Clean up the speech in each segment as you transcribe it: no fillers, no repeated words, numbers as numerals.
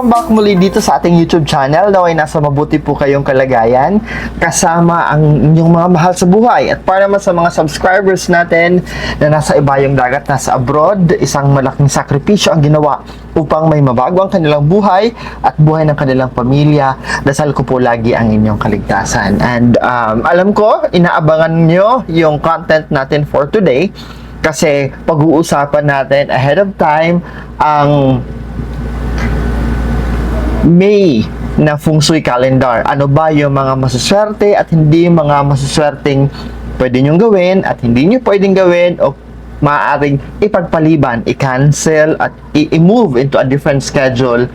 Welcome back muli dito sa ating YouTube channel. Naway nasa mabuti po kayong kalagayan kasama ang inyong mga mahal sa buhay. At para naman sa mga subscribers natin na nasa ibayong dagat, nasa abroad, isang malaking sakripisyo ang ginawa upang may mabago ang kanilang buhay at buhay ng kanilang pamilya. Dasal ko po lagi ang inyong kaligtasan. And alam ko, inaabangan nyo yung content natin for today kasi pag-uusapan natin ahead of time ang May na Feng Shui calendar. Ano ba yung mga masuswerte at hindi mga masuswerteng pwede nyong gawin at hindi nyo pwedeng gawin o maaaring ipagpaliban, i-cancel at i-move into a different schedule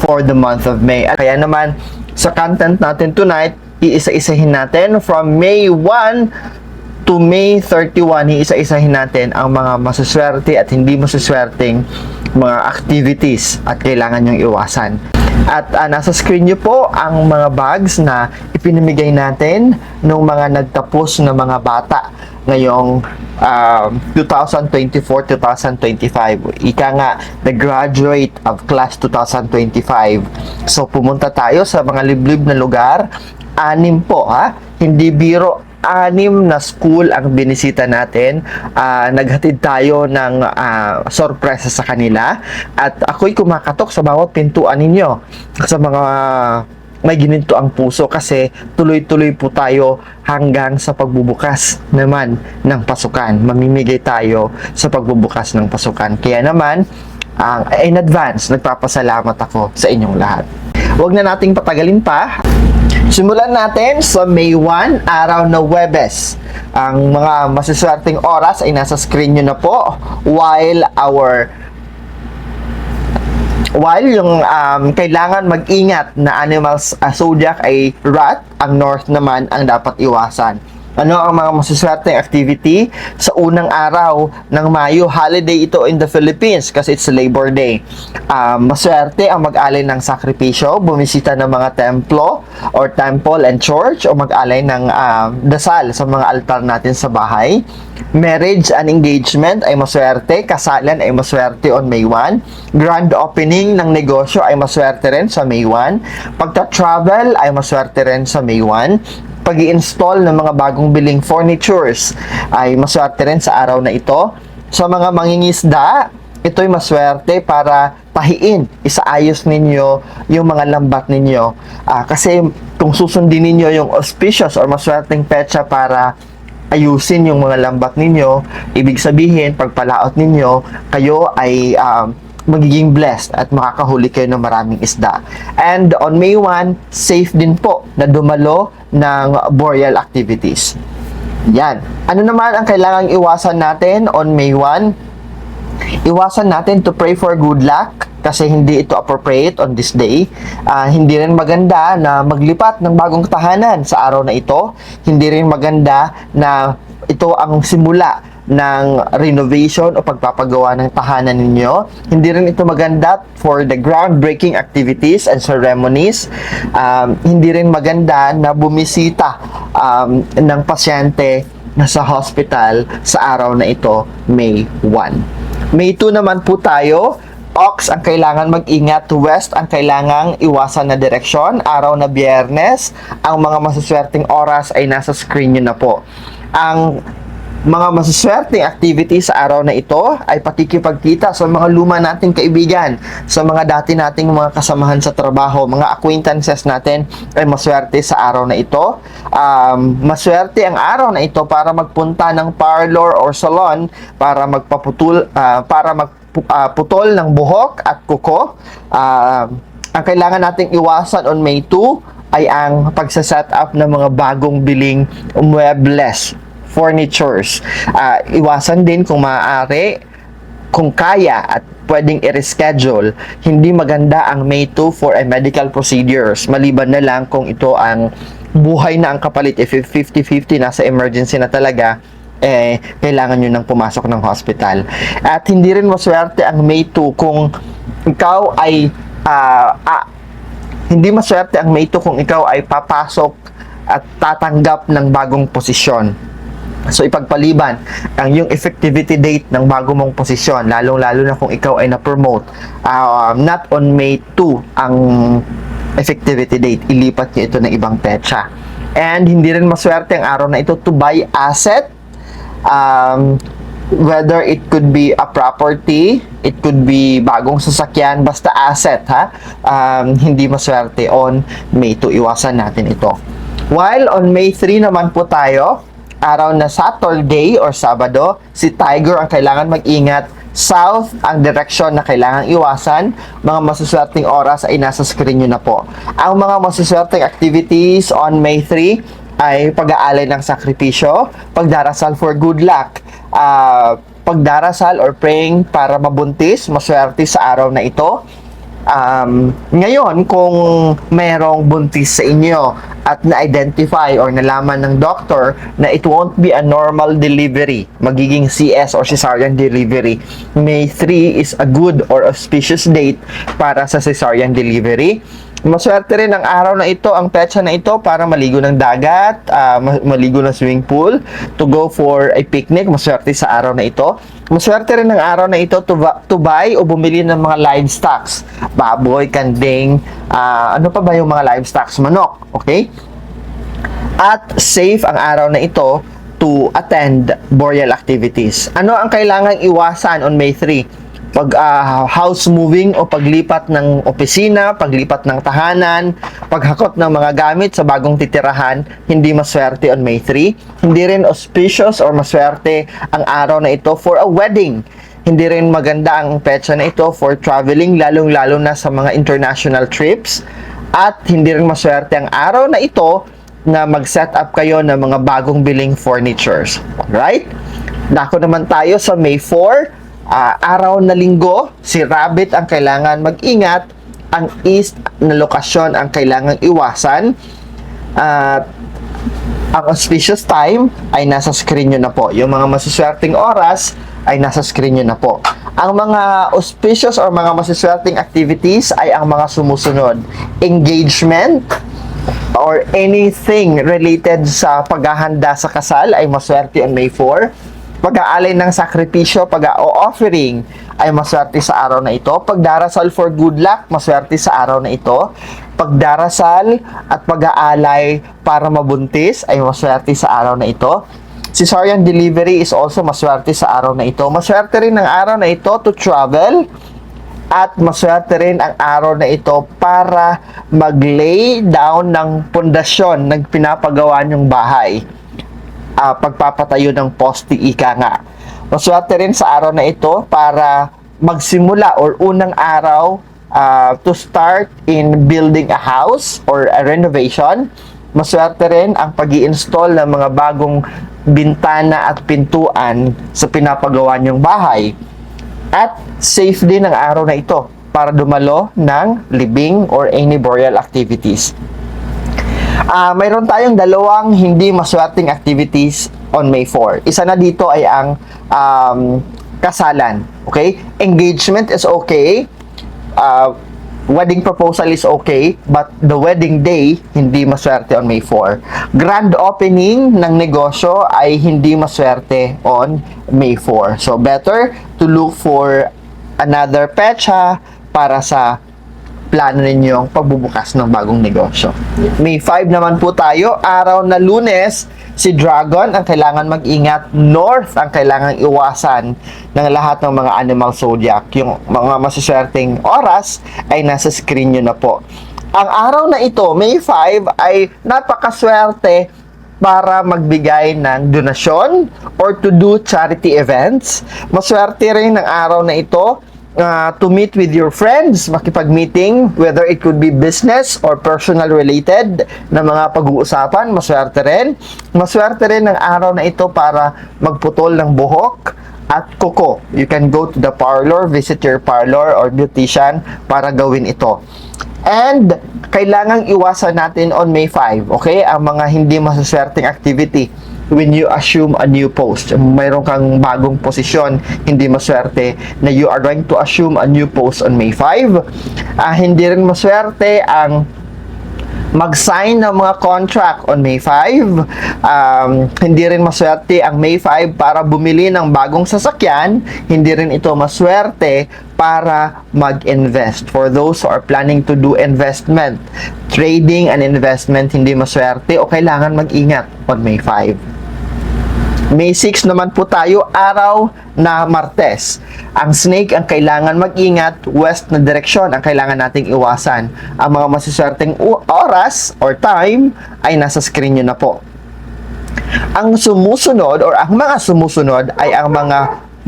for the month of May. At kaya naman sa content natin tonight, iisa-isahin natin from May 1 to May 31, iisa-isahin natin ang mga masuswerte at hindi masuswerteng mga activities at kailangan nyong iwasan. At nasa screen nyo po ang mga bags na ipinamigay natin nung mga nagtapos na mga bata ngayong 2024-2025. Ika nga, the graduate of class 2025. So, pumunta tayo sa mga liblib na lugar. 6 po, ha? Hindi biro. 6 na school ang binisita natin. Naghatid tayo ng sorpresa sa kanila at ako'y kumakatok sa bawat pintuan ninyo sa mga may gininto ang puso kasi tuloy-tuloy po tayo hanggang sa pagbubukas naman ng pasukan. Mamimigay tayo sa pagbubukas ng pasukan. Kaya naman, in advance, nagpapasalamat ako sa inyong lahat. Huwag na nating patagalin pa. Simulan natin sa May 1, araw na Huwebes. Ang mga masuswerteng oras ay nasa screen nyo na po while yung kailangan mag-ingat na animals zodiac ay rat, ang north naman ang dapat iwasan. Ano ang mga masuswerteng activity? Sa unang araw ng Mayo, holiday ito in the Philippines kasi it's Labor Day. Maswerte ang mag-alay ng sakripisyo, bumisita ng mga templo or temple and church o mag-alay ng dasal sa mga altar natin sa bahay. Marriage and engagement ay maswerte, kasalan ay maswerte on May 1. Grand opening ng negosyo ay maswerte rin sa May 1. Pagta-travel ay maswerte rin sa May 1. Pag-i-install ng mga bagong biling furnitures ay maswerte rin sa araw na ito. Sa mga mangingisda, ito'y maswerte para tahiin, isaayos ninyo yung mga lambat ninyo. Kasi kung susundin ninyo yung auspicious or maswerteng petsa para ayusin yung mga lambat ninyo, ibig sabihin, pagpalaot ninyo, kayo ay magiging blessed at makakahuli kayo ng maraming isda. And on May 1, safe din po na dumalo ng boreal activities. Yan. Ano naman ang kailangang iwasan natin on May 1? Iwasan natin to pray for good luck kasi hindi ito appropriate on this day. Hindi rin maganda na maglipat ng bagong tahanan sa araw na ito. Hindi rin maganda na ito ang simula ng renovation o pagpapagawa ng tahanan ninyo. Hindi rin ito maganda for the groundbreaking activities and ceremonies. Hindi rin maganda na bumisita ng pasyente na sa hospital sa araw na ito, May 1. May 2 naman po tayo. Ox ang kailangan mag-ingat, west ang kailangang iwasan na direksyon. Araw na Biyernes, ang mga masuswerteng oras ay nasa screen nyo na po. Ang mga masuswerteng activity sa araw na ito ay patikipagkita sa mga luma nating kaibigan, sa mga dati nating mga kasamahan sa trabaho, mga acquaintances natin ay maswerte sa araw na ito. Maswerte ang araw na ito para magpunta ng parlor or salon para magpaputol, putol ng buhok at kuko. Ang kailangan nating iwasan on May 2 ay ang pagsaset up ng mga bagong biling muebles, furnitures. Iwasan din kung maaari, kung kaya at pwedeng i-reschedule. Hindi maganda ang May 2 for a medical procedures. Maliban na lang kung ito ang buhay na ang kapalit. If 50-50 nasa emergency na talaga, kailangan nyo nang pumasok ng hospital. At hindi rin maswerte ang May 2 kung ikaw ay hindi maswerte ang May 2 kung ikaw ay papasok at tatanggap ng bagong posisyon. So, ipagpaliban ang yung effectivity date ng bago mong posisyon, lalong-lalo na kung ikaw ay na-promote. Not on May 2 ang effectivity date, ilipat nyo ito ng ibang petsa. And hindi rin maswerte ang araw na ito to buy asset, whether it could be a property, it could be bagong sasakyan, basta asset, ha? Hindi maswerte on May 2, iwasan natin ito. While on May 3 naman po tayo, araw na Saturday or Sabado, si Tiger ang kailangan mag-ingat. South ang direksyon na kailangan iwasan. Mga masuswerteng oras ay nasa screen nyo na po. Ang mga masuswerteng activities on May 3 ay pag-aalay ng sakripisyo, pagdarasal for good luck, pagdarasal or praying para mabuntis, maswerte sa araw na ito. Ngayon, kung merong buntis sa inyo at na-identify or nalaman ng doctor na it won't be a normal delivery, magiging CS or cesarean delivery, May 3 is a good or auspicious date para sa cesarean delivery. Maswerte rin ang araw na ito, ang petsa na ito para maligo ng dagat, maligo ng swimming pool, to go for a picnic, maswerte sa araw na ito. Maswerte rin ang araw na ito to buy o bumili ng mga livestocks, baboy, kanding, ano pa ba yung mga livestocks, manok, okay? At safe ang araw na ito to attend boreal activities. Ano ang kailangang iwasan on May 3? House moving o paglipat ng opisina, paglipat ng tahanan, paghakot ng mga gamit sa bagong titirahan, hindi maswerte on May 3. Hindi rin auspicious or maswerte ang araw na ito for a wedding. Hindi rin maganda ang petsa na ito for traveling, lalong-lalo na sa mga international trips. At hindi rin maswerte ang araw na ito na mag-set up kayo ng mga bagong biling furnitures. Right? Dako naman tayo sa May 4. Araw na linggo, si Rabbit ang kailangan mag-ingat, ang east na lokasyon ang kailangang iwasan, at ang auspicious time ay nasa screen nyo na po. Yung mga masuswerteng oras ay nasa screen nyo na po. Ang mga auspicious or mga masuswerteng activities ay ang mga sumusunod: engagement or anything related sa paghahanda sa kasal ay maswerte on May 4. Pag-aalay ng sakripisyo, pag-offering ay maswerte sa araw na ito. Pagdarasal for good luck, maswerte sa araw na ito. Pagdarasal at pag-aalay para mabuntis ay maswerte sa araw na ito. Cesarean delivery is also maswerte sa araw na ito. Maswerte rin ang araw na ito to travel. At maswerte rin ang araw na ito para mag-lay down ng pundasyon ng pinapagawa niyong bahay. Pagpapatayo ng poste, ika nga. Maswerte rin sa araw na ito para magsimula or unang araw to start in building a house or a renovation. Maswerte rin ang pag-i-install ng mga bagong bintana at pintuan sa pinapagawa niyong bahay. At safe din ang araw na ito para dumalo ng libing or any boreal activities. Mayroon tayong dalawang hindi maswerteng activities on May 4. Isa na dito ay ang kasalan. Okay? Engagement is okay. Wedding proposal is okay. But the wedding day, hindi maswerte on May 4. Grand opening ng negosyo ay hindi maswerte on May 4. So, better to look for another petsa para sa plano ninyong pagbubukas ng bagong negosyo. May 5 naman po tayo, araw na Lunes, si Dragon ang kailangan mag-ingat, North ang kailangan iwasan ng lahat ng mga animal zodiac. Yung mga masuswerteng oras ay nasa screen nyo na po. Ang araw na ito, May 5, ay napakaswerte para magbigay ng donasyon or to do charity events. Maswerte rin ang araw na ito to meet with your friends, makipag-meeting, whether it could be business or personal related na mga pag-uusapan, maswerte rin. Maswerte rin ang araw na ito para magputol ng buhok at kuko. You can go to the parlor, visit your parlor or beautician para gawin ito. And kailangang iwasan natin on May 5, okay? Ang mga hindi masaswerteng activity. When you assume a new post, mayroon kang bagong posisyon, hindi maswerte na you are going to assume a new post on May 5. Hindi rin maswerte ang mag-sign ng mga contract on May 5. Hindi rin maswerte ang May 5 para bumili ng bagong sasakyan. Hindi rin ito maswerte para mag-invest. For those who are planning to do investment, trading and investment, hindi maswerte o kailangan mag-ingat on May 5. May 6 naman po tayo, araw na Martes. Ang snake ang kailangan mag-ingat, west na direksyon ang kailangan nating iwasan. Ang mga masiswerteng oras or time ay nasa screen nyo na po. Ang sumusunod or ang mga sumusunod ay ang mga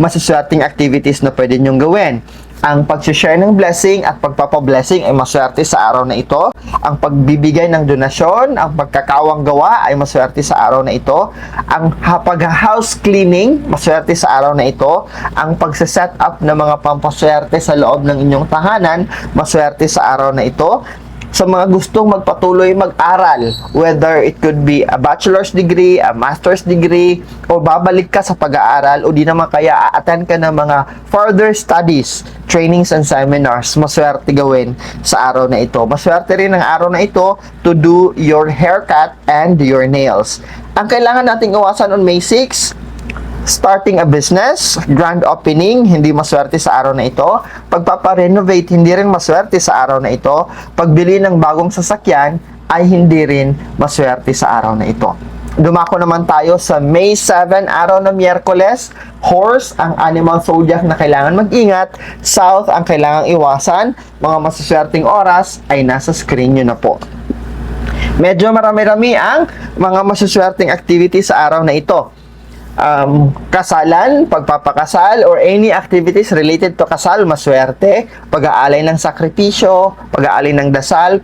masiswerteng activities na pwede nyong gawin. Ang pag-share ng blessing at pagpapablessing ay maswerte sa araw na ito. Ang pagbibigay ng donasyon, ang pagkakawang gawa ay maswerte sa araw na ito. Ang pag-house cleaning, maswerte sa araw na ito. Ang pagse-set up ng mga pampaswerte sa loob ng inyong tahanan, maswerte sa araw na ito. Sa mga gustong magpatuloy mag-aral, whether it could be a bachelor's degree, a master's degree, o babalik ka sa pag-aaral, o di naman kaya a-attend ka ng mga further studies, trainings and seminars, maswerte gawin sa araw na ito. Maswerte rin ang araw na ito to do your haircut and your nails. Ang kailangan nating iwasan on May 6, starting a business, grand opening, hindi maswerte sa araw na ito. Pagpaparenovate, hindi rin maswerte sa araw na ito. Pagbili ng bagong sasakyan, ay hindi rin maswerte sa araw na ito. Dumako naman tayo sa May 7, araw na Miyerkules. Horse, ang animal zodiac na kailangan mag-ingat. South, ang kailangang iwasan. Mga masaswerteng oras ay nasa screen nyo na po. Medyo marami-rami ang mga masaswerteng activity sa araw na ito. Kasalan, pagpapakasal, or any activities related to kasal, maswerte. Pag-aalay ng sakripisyo, pag-aalay ng dasal,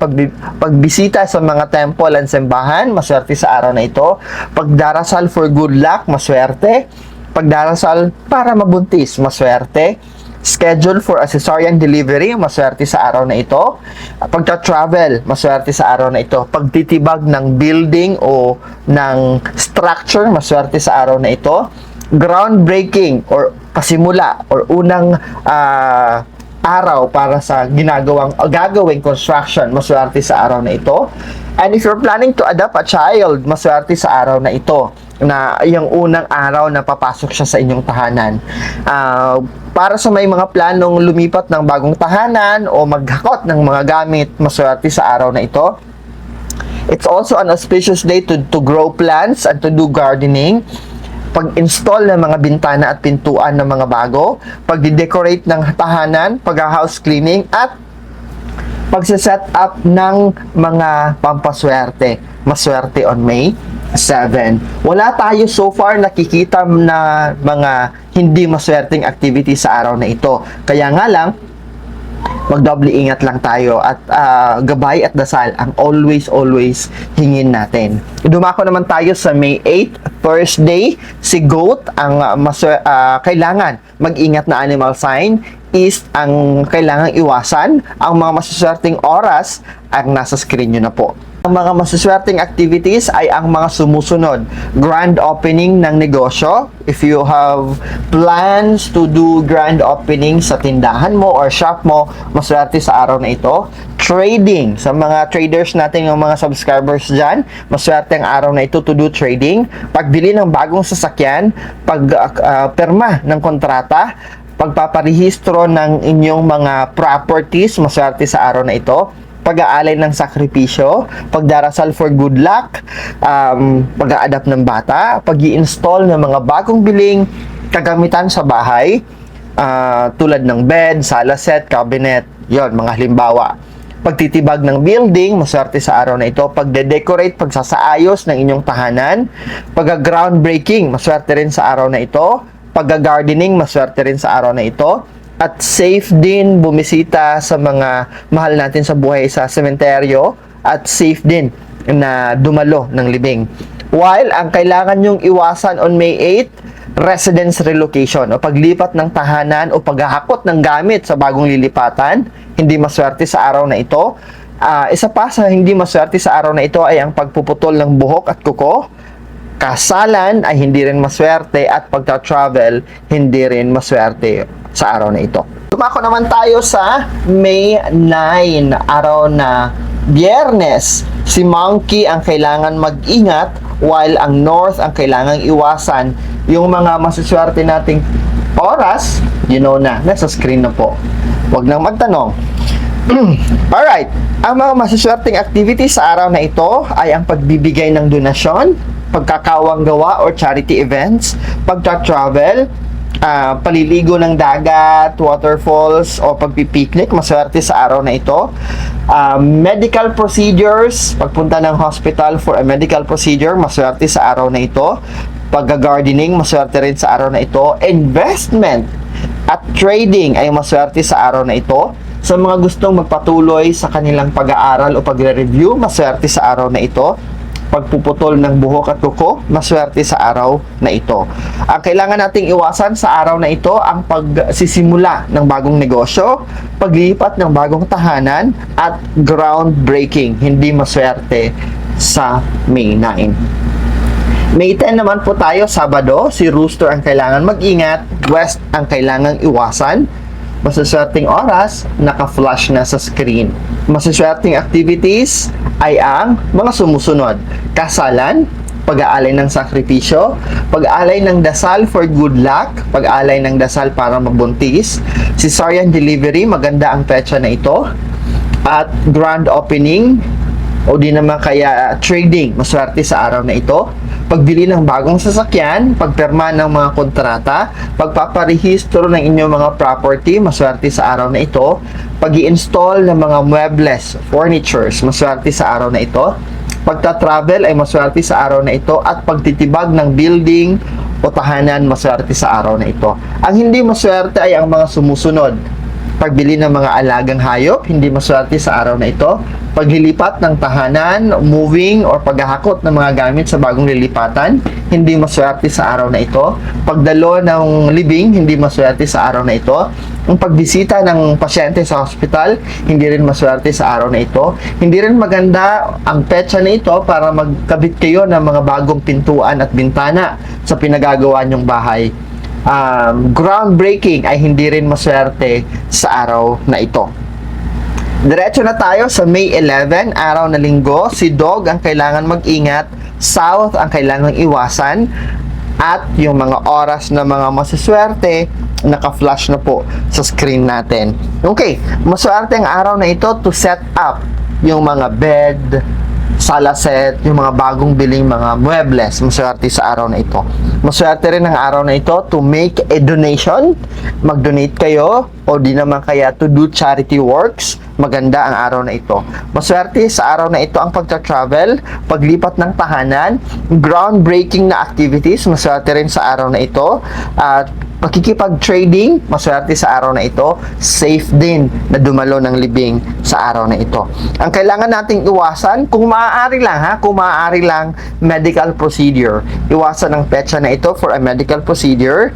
pagbisita sa mga temple and simbahan, maswerte sa araw na ito. Pagdarasal for good luck, maswerte. Pagdarasal para mabuntis, maswerte. Schedule for a cesarean delivery, maswerte sa araw na ito. Pagta-travel, maswerte sa araw na ito. Pagtitibag ng building o ng structure, maswerte sa araw na ito. Groundbreaking or pasimula or unang araw para sa gagawing construction, maswerte sa araw na ito. And if you're planning to adopt a child, maswerte sa araw na ito, na yung unang araw na papasok siya sa inyong tahanan. Para sa may mga planong lumipat ng bagong tahanan o maghakot ng mga gamit, maswerte sa araw na ito. It's also an auspicious day to grow plants and to do gardening. Pag-install ng mga bintana at pintuan ng mga bago, pag-decorate ng tahanan, pag-house cleaning, at pagse-set up ng mga pampaswerte. Maswerte on May 7. Wala tayo so far nakikita na mga hindi maswerteng activity sa araw na ito. Kaya nga lang, magdoble ingat lang tayo at gabay at dasal ang always hingin natin. Dumako naman tayo sa May 8, Thursday. Si Goat ang kailangan mag-ingat na animal sign. East ang kailangang iwasan. Ang mga masuswerteng oras ang nasa screen nyo na po. Ang mga masuswerteng activities ay ang mga sumusunod. Grand opening ng negosyo. If you have plans to do grand opening sa tindahan mo or shop mo, maswerte sa araw na ito. Trading. Sa mga traders natin, yung mga subscribers dyan, maswerte ang araw na ito to do trading. Pagbili ng bagong sasakyan, pagperma ng kontrata, pagpaparehistro ng inyong mga properties, maswerte sa araw na ito. Pag-aalay ng sakripisyo, pagdarasal for good luck, pag-a-adapt ng bata, pag-i-install ng mga bagong biling kagamitan sa bahay, tulad ng bed, sala set, cabinet, yon mga halimbawa. Pagtitibag ng building, maswerte sa araw na ito. Pagde-decorate, pagsasaayos ng inyong tahanan, pag-groundbreaking, maswerte rin sa araw na ito. Pag-gardening, maswerte rin sa araw na ito. At safe din bumisita sa mga mahal natin sa buhay sa sementeryo, at safe din na dumalo ng libing. While ang kailangan nyong iwasan on May 8, residence relocation o paglipat ng tahanan o paghahakot ng gamit sa bagong lilipatan, hindi maswerte sa araw na ito. Isa pa sa hindi maswerte sa araw na ito ay ang pagpuputol ng buhok at kuko. Kasalan ay hindi rin maswerte, at pagta-travel hindi rin maswerte sa araw na ito. Dumako naman tayo sa May 9, araw na Biyernes, si Monkey ang kailangan mag-ingat while ang North ang kailangang iwasan. Yung mga masuswerte nating oras, you know na, nasa screen na po. Huwag nang magtanong. Alright, ang mga masuswerteng activities sa araw na ito ay ang pagbibigay ng donasyon, pagkakawang gawa or charity events, pagta-travel, paliligo ng dagat, waterfalls, o pagpipiknik, maswerte sa araw na ito. Medical procedures, pagpunta ng hospital for a medical procedure, maswerte sa araw na ito. Pagga-gardening, maswerte rin sa araw na ito. Investment at trading ay maswerte sa araw na ito. Sa mga gustong magpatuloy sa kanilang pag-aaral o pagre-review, maswerte sa araw na ito. Pagpuputol ng buhok at kuko, maswerte sa araw na ito. Ang kailangan nating iwasan sa araw na ito ang pagsisimula ng bagong negosyo, paglipat ng bagong tahanan, at groundbreaking. Hindi maswerte sa May 9. May 10 naman po tayo, Sabado. Si Rooster ang kailangan mag-ingat, West ang kailangang iwasan. Masuswerteng oras, naka-flash na sa screen. Masuswerteng activities ay ang mga sumusunod. Kasalan, pag-aalay ng sakripisyo, pag-aalay ng dasal for good luck, pag-aalay ng dasal para mabuntis, cesarean delivery, maganda ang petsa na ito, at grand opening, o di naman kaya trading, maswerte sa araw na ito. Pagbili ng bagong sasakyan, pagpirma ng mga kontrata, pagpaparehistro ng inyong mga property, maswerte sa araw na ito. Pag-i-install ng mga muebles, furnitures, maswerte sa araw na ito. Pagta-travel ay maswerte sa araw na ito. At pagtitibag ng building o tahanan, maswerte sa araw na ito. Ang hindi maswerte ay ang mga sumusunod. Pagbili ng mga alagang hayop, hindi maswerte sa araw na ito. Paglilipat ng tahanan, moving, or paghahakot ng mga gamit sa bagong lilipatan, hindi maswerte sa araw na ito. Pagdalo ng libing, hindi maswerte sa araw na ito. Ang pagbisita ng pasyente sa hospital, hindi rin maswerte sa araw na ito. Hindi rin maganda ang petsa na ito para magkabit kayo ng mga bagong pintuan at bintana sa pinagagawa nyong bahay. Groundbreaking ay hindi rin maswerte sa araw na ito. Diretso na tayo sa May 11, araw na linggo. Si Dog ang kailangan mag-ingat, South ang kailangan iwasan, at yung mga oras na mga masaswerte, naka-flash na po sa screen natin. Okay, maswerte ang araw na ito to set up yung mga bed, sala set, yung mga bagong biling mga muebles, maswerte sa araw na ito. Maswerte rin ang araw na ito to make a donation, mag-donate kayo, o di naman kaya to do charity works, maganda ang araw na ito. Maswerte sa araw na ito ang pagta-travel, paglipat ng tahanan, groundbreaking na activities, maswerte rin sa araw na ito, at pakikipag-trading, maswerte sa araw na ito. Safe din na dumalo ng libing sa araw na ito. Ang kailangan nating iwasan, kung maaari lang, medical procedure. Iwasan ang petsa na ito for a medical procedure.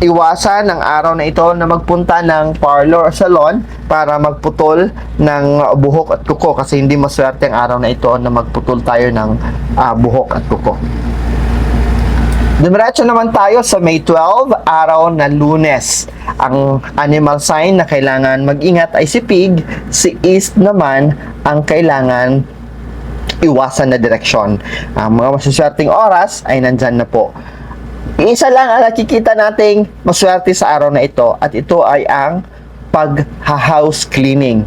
Iwasan ang araw na ito na magpunta ng parlor or salon para magputol ng buhok at kuko, kasi hindi maswerte ang araw na ito na magputol tayo ng buhok at kuko. Dumiretso naman tayo sa May 12, araw na Lunes. Ang animal sign na kailangan mag-ingat ay si Pig. Si East naman ang kailangan iwasan na direksyon. Ang mga masuswerteng oras ay nandyan na po. Isa lang ang nakikita nating maswerte sa araw na ito, at ito ay ang pag-house cleaning.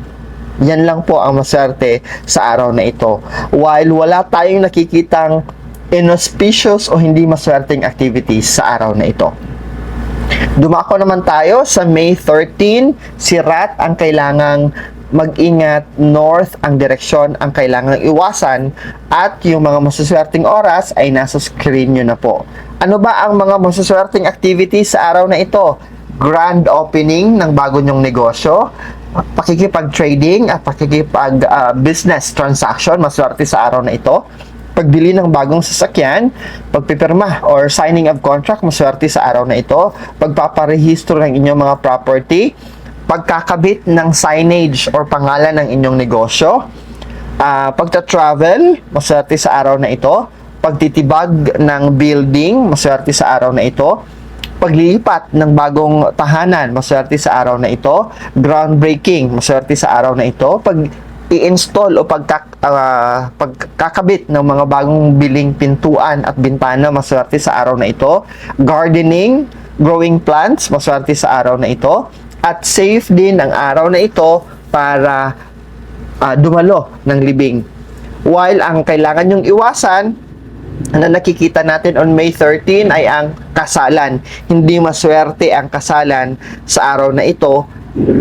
Yan lang po ang maswerte sa araw na ito. While wala tayong nakikitang inauspicious o hindi maswerteng activities sa araw na ito. Dumako naman tayo sa May 13, si Rat ang kailangang mag-ingat, North ang direksyon ang kailangang iwasan, at yung mga masuswerteng oras ay nasa screen nyo na po. Ano ba ang mga masuswerteng activities sa araw na ito? Grand opening ng bago nyong negosyo, pakikipag-trading at pakikipag-business transaction, maswerte sa araw na ito. Pagbili ng bagong sasakyan, pagpipirma or signing of contract, maswerte sa araw na ito. Pagpaparehistro ng inyong mga property, pagkakabit ng signage or pangalan ng inyong negosyo, pagta-travel, maswerte sa araw na ito. Pagtitibag ng building, maswerte sa araw na ito. Paglilipat ng bagong tahanan, maswerte sa araw na ito. Groundbreaking, maswerte sa araw na ito. i-install o pagkakabit ng mga bagong biling pintuan at bintana, maswerte sa araw na ito. Gardening, growing plants, maswerte sa araw na ito. At safe din ang araw na ito para dumalo ng libing. While ang kailangan yung iwasan na nakikita natin on May 13 ay ang kasalan. Hindi maswerte ang kasalan sa araw na ito.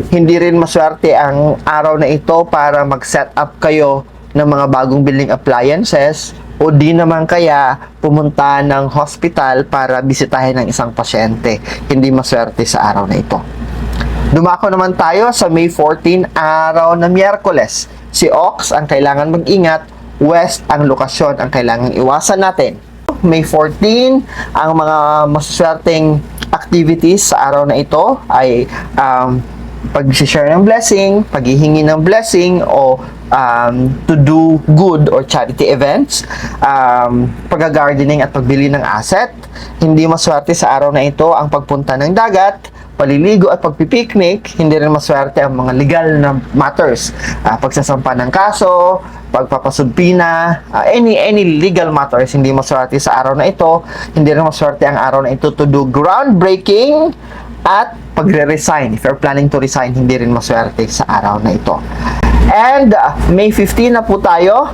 Hindi rin maswerte ang araw na ito para mag-set up kayo ng mga bagong building appliances o di naman kaya pumunta ng hospital para bisitahin ng isang pasyente. Hindi maswerte sa araw na ito. Dumako naman tayo sa May 14, araw na Miyerkules. Si Ox ang kailangan mag-ingat, West ang lokasyon ang kailangan iwasan natin. May 14, ang mga masaswerteng activities sa araw na ito ay pag-share ng blessing, paghihingi ng blessing o to do good or charity events, pag-gardening at pagbili ng asset. Hindi maswerte sa araw na ito ang pagpunta ng dagat, paliligo at pagpipiknik. Hindi rin maswerte ang mga legal na matters, pagsasampa ng kaso, pagpapasubpina, any legal matters. Hindi maswerte sa araw na ito. Hindi rin maswerte ang araw na ito to do groundbreaking at pagre-resign. If you're planning to resign, hindi rin maswerte sa araw na ito. And May 15 na po tayo.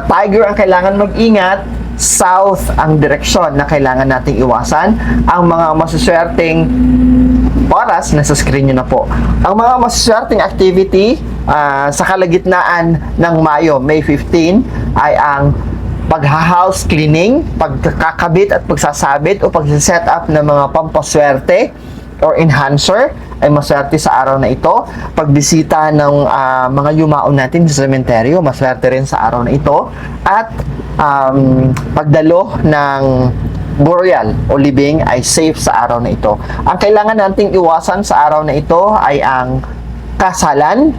Tiger ang kailangan mag-ingat. South ang direksyon na kailangan nating iwasan. Ang mga masuswerteng oras, nasa screen nyo na po. Ang mga masuswerteng activity sa kalagitnaan ng Mayo, May 15, ay ang pagha-house cleaning, pagkakabit at pagsasabit o pag-set up ng mga pampaswerte or enhancer ay maswerte sa araw na ito. Pagbisita ng mga yumao natin sa sementeryo, maswerte rin sa araw na ito. At pagdalo ng burial o libing ay safe sa araw na ito. Ang kailangan nating iwasan sa araw na ito ay ang kasalan,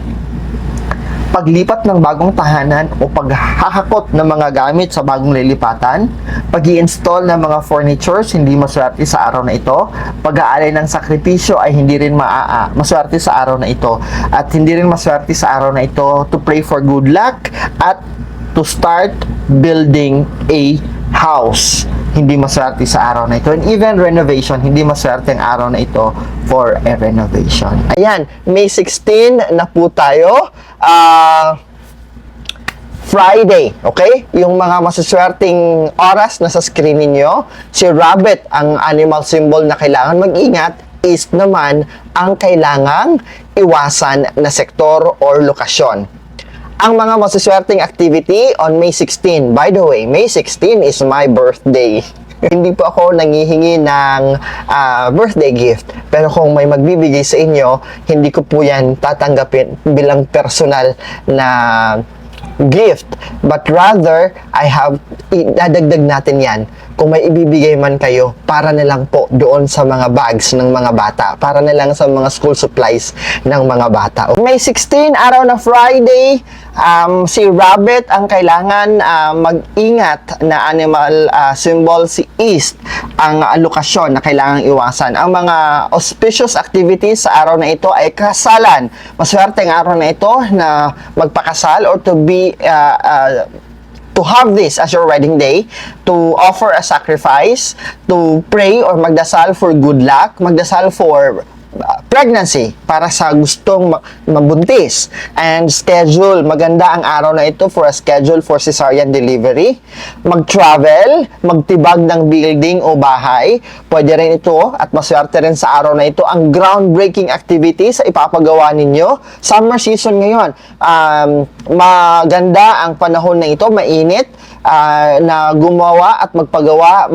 paglipat ng bagong tahanan o paghahakot ng mga gamit sa bagong lilipatan, pag-i-install ng mga furnitures, hindi maswerte sa araw na ito, pag-aalay ng sakripisyo ay hindi rin maswerte sa araw na ito, at hindi rin maswerte sa araw na ito to pray for good luck at to start building a house. Hindi maswerte sa araw na ito. And even renovation, hindi maswerte ang araw na ito for a renovation. Ayan, May 16 na po tayo. Friday, okay? Yung mga masuswerteng oras na sa screen ninyo, si rabbit ang animal symbol na kailangan mag-ingat, is naman ang kailangang iwasan na sektor or lokasyon. Ang mga masuswerteng activity on May 16. By the way, May 16 is my birthday. Hindi po ako nangihingi ng birthday gift. Pero kung may magbibigay sa inyo, hindi ko po yan tatanggapin bilang personal na gift. But rather, dadagdag natin yan. Kung may ibibigay man kayo, para na lang po doon sa mga bags ng mga bata. Para na lang sa mga school supplies ng mga bata. May 16, araw na Friday, si rabbit ang kailangan mag-ingat na animal symbol, si East ang lokasyon na kailangang iwasan. Ang mga auspicious activities sa araw na ito ay kasalan. Maswerte ang araw na ito na magpakasal or to have this as your wedding day, to offer a sacrifice, to pray or magdasal for good luck, magdasal for pregnancy para sa gustong mabuntis, and schedule, maganda ang araw na ito for a schedule for cesarean delivery, mag-travel, magtibag ng building o bahay, pwede rin ito at maswerte rin sa araw na ito ang groundbreaking activities sa ipapagawa ninyo. Summer season ngayon, maganda ang panahon na ito, mainit, na gumawa at magpagawa,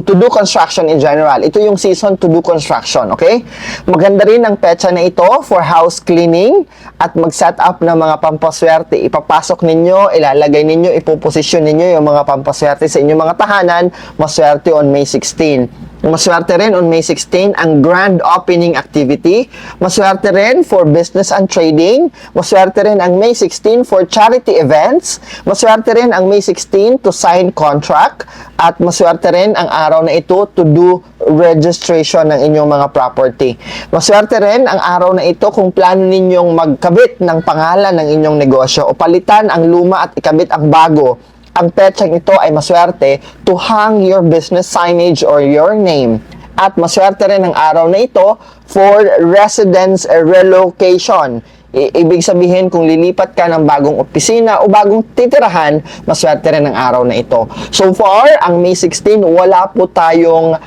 to do construction in general. Ito yung season to do construction, okay? Maganda rin ang petsa na ito for house cleaning at mag-set up ng mga pampaswerte. Ipapasok ninyo, ilalagay ninyo, ipoposisyon ninyo yung mga pampaswerte sa inyong mga tahanan. Maswerte on May 16. Maswerte rin on May 16 ang grand opening activity. Maswerte rin for business and trading. Maswerte rin ang May 16 for charity events. Maswerte rin ang May 16 to sign contract. At maswerte rin ang araw na ito to do registration ng inyong mga property. Maswerte rin ang araw na ito kung plano ninyong magkabit ng pangalan ng inyong negosyo o palitan ang luma at ikabit ang bago. Ang petsang ito ay maswerte to hang your business signage or your name. At maswerte rin ang araw na ito for residence relocation. Ibig sabihin, kung lilipat ka ng bagong opisina o bagong titirahan, maswerte rin ang araw na ito. So far, ang May 16, wala po tayong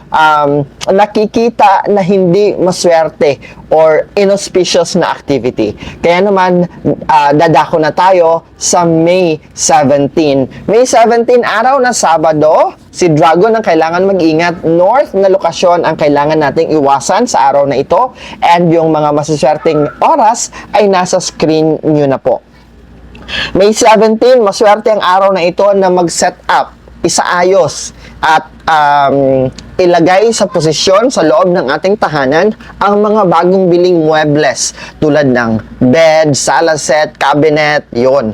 nakikita na hindi maswerte or inauspicious na activity. Kaya naman, dadako na tayo sa May 17. May 17, araw na Sabado, si Dragon ang kailangan mag-ingat. North na lokasyon ang kailangan nating iwasan sa araw na ito. And yung mga masaswerteng oras ay nasa screen nyo na po. May 17, maswerte ang araw na ito na mag-set up, isaayos, at ilagay sa posisyon sa loob ng ating tahanan ang mga bagong biling muebles tulad ng bed, sala set, cabinet, yon.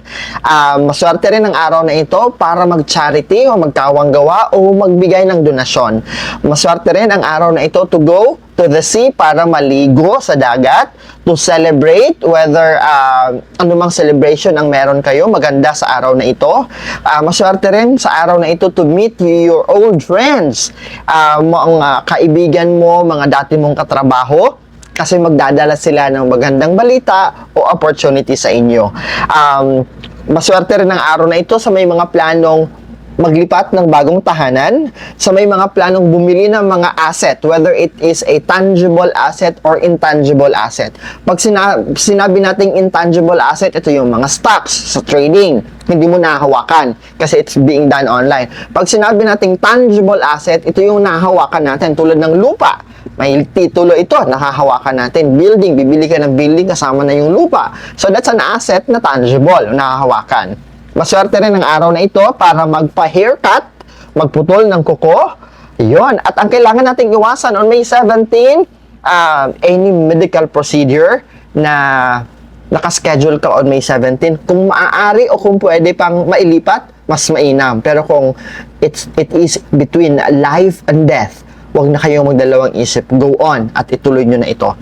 Maswerte rin ang araw na ito para mag-charity o magkawang gawa o magbigay ng donasyon. Maswerte rin ang araw na ito to go to the sea para maligo sa dagat, to celebrate, whether anumang celebration ang meron kayo, maganda sa araw na ito. Maswerte rin sa araw na ito to meet your old friends, mga kaibigan mo, mga dati mong katrabaho, kasi magdadala sila ng magandang balita o opportunity sa inyo. Maswerte rin ang araw na ito sa may mga planong maglipat ng bagong tahanan, sa may mga planong bumili ng mga asset, whether it is a tangible asset or intangible asset. Pag sinabi nating intangible asset, ito yung mga stocks sa trading, hindi mo nahawakan kasi it's being done online. Pag sinabi nating tangible asset, ito yung nahawakan natin tulad ng lupa. May titulo ito, nakahawakan natin. Building, bibili ka ng building kasama na yung lupa. So that's an asset na tangible, nahahawakan. Maswerte rin ang araw na ito para magpa-haircut, magputol ng kuko. Yun. At ang kailangan nating iwasan on May 17, any medical procedure na nakaschedule ka on May 17. Kung maaari o kung pwede pang mailipat, mas mainam. Pero kung it is between life and death, huwag na kayong magdalawang isip. Go on at ituloy nyo na ito.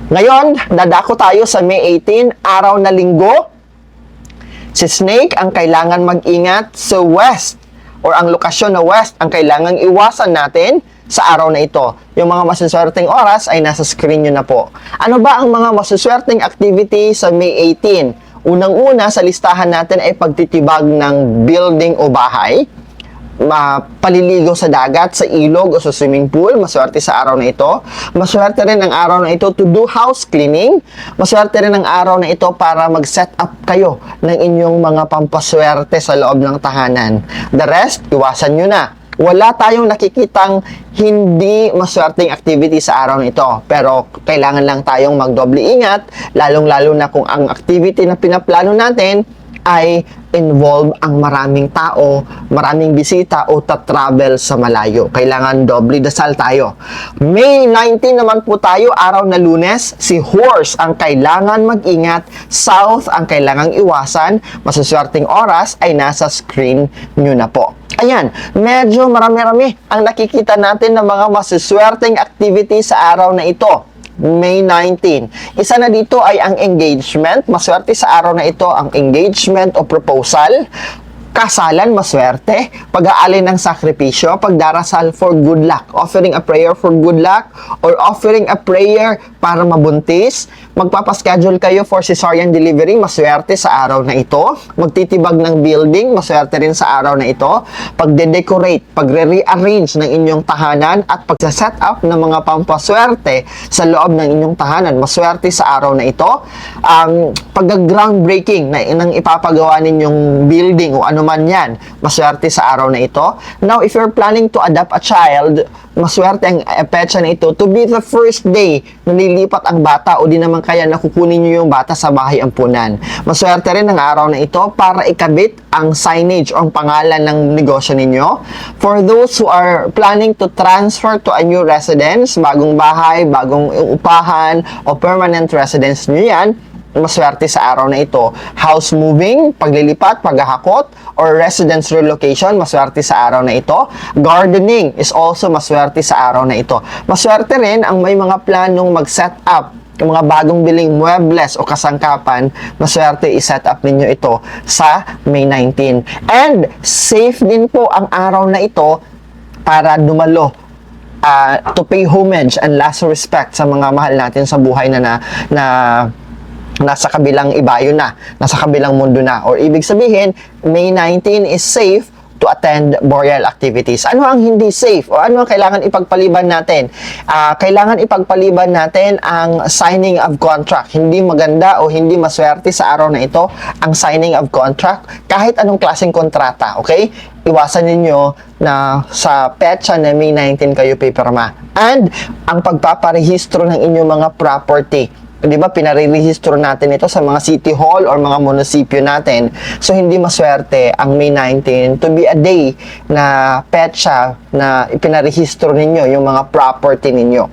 Ngayon, dadako tayo sa May 18, araw na linggo. Si Snake ang kailangan mag-ingat sa west or ang lokasyon na west ang kailangan iwasan natin sa araw na ito. Yung mga masuswerteng oras ay nasa screen nyo na po. Ano ba ang mga masuswerteng activity sa May 18? Unang-una sa listahan natin ay pagtitibag ng building o bahay, paliligo sa dagat, sa ilog o sa swimming pool. Maswerte sa araw na ito. Maswerte rin ang araw na ito to do house cleaning. Maswerte rin ang araw na ito para mag-set up kayo ng inyong mga pampaswerte sa loob ng tahanan. The rest, iwasan nyo na. Wala tayong nakikitang hindi maswerteng activity sa araw na ito. Pero kailangan lang tayong magdoble ingat, lalong-lalo na kung ang activity na pinaplano natin ay involve ang maraming tao, maraming bisita o ta-travel sa malayo. Kailangan doble dasal tayo. May 19 naman po tayo, araw na Lunes. Si Horse ang kailangan mag-ingat, South ang kailangang iwasan. Masuswerteng oras ay nasa screen nyo na po. Ayan, medyo marami-rami ang nakikita natin ng mga masuswerteng activity sa araw na ito. May 19. Isa na dito ay ang engagement. Maswerte sa araw na ito ang engagement o proposal. Kasalan, maswerte. Pag-aalin ng sakripisyo, pagdarasal for good luck, offering a prayer for good luck, or offering a prayer para mabuntis. Magpapaschedule kayo for cesarean delivery, maswerte sa araw na ito. Magtitibag ng building, maswerte rin sa araw na ito. Pagde-decorate, pagre-rearrange ng inyong tahanan, at pagsa-set up ng mga pampaswerte sa loob ng inyong tahanan, maswerte sa araw na ito. Pag-groundbreaking ng ipapagawa ninyong building o ano man yan, maswerte sa araw na ito. Now, if you're planning to adopt a child, maswerte ang petsa na ito to be the first day na nilipat ang bata o di naman kaya nakukunin nyo yung bata sa bahay ampunan. Maswerte rin ang araw na ito para ikabit ang signage o ang pangalan ng negosyo ninyo. For those who are planning to transfer to a new residence, bagong bahay, bagong upahan o permanent residence nyo yan, maswerte sa araw na ito. House moving, paglilipat, paghahakot, or residence relocation, maswerte sa araw na ito. Gardening is also maswerte sa araw na ito. Maswerte rin ang may mga planong mag-set up yung mga bagong biling muebles o kasangkapan, maswerte i-set up ninyo ito sa May 19. And safe din po ang araw na ito para dumalo to pay homage and last respect sa mga mahal natin sa buhay na nasa kabilang ibayo na, nasa kabilang mundo na. Or ibig sabihin, May 19 is safe to attend boreal activities. Ano ang hindi safe? O ano ang kailangan ipagpaliban natin? Kailangan ipagpaliban natin ang signing of contract. Hindi maganda o hindi maswerte sa araw na ito ang signing of contract kahit anong klaseng kontrata. Okay? Iwasan ninyo na sa petsa na May 19 kayo pipirma. And ang pagpaparehistro ng inyong mga property. Di ba, pinarehistro natin ito sa mga city hall or mga munisipyo natin. So, hindi maswerte ang May 19 to be a day na petsa na ipinarehistro ninyo yung mga property ninyo.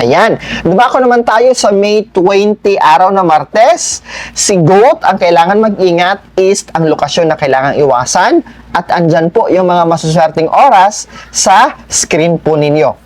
Ayan. Dumako naman tayo sa May 20, araw na Martes. Si Goat, ang kailangan mag-ingat is ang lokasyon na kailangan iwasan. At andyan po yung mga masuswerteng oras sa screen po ninyo.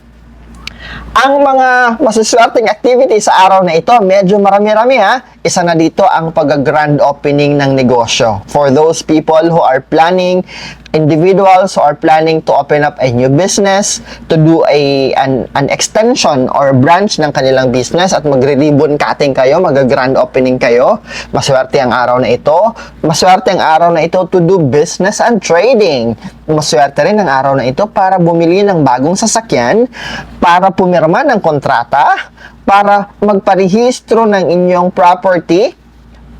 Ang mga masuswerteng activity sa araw na ito, medyo marami-rami ha. Isa na dito ang pag-grand opening ng negosyo. For those people who are planning, individuals who are planning to open up a new business, to do an extension or branch ng kanilang business at magre-ribbon cutting kayo, mag-grand opening kayo, maswerte ang araw na ito. Maswerte ang araw na ito to do business and trading. Maswerte rin ang araw na ito para bumili ng bagong sasakyan, para pumirma ng kontrata, para magparehistro ng inyong property,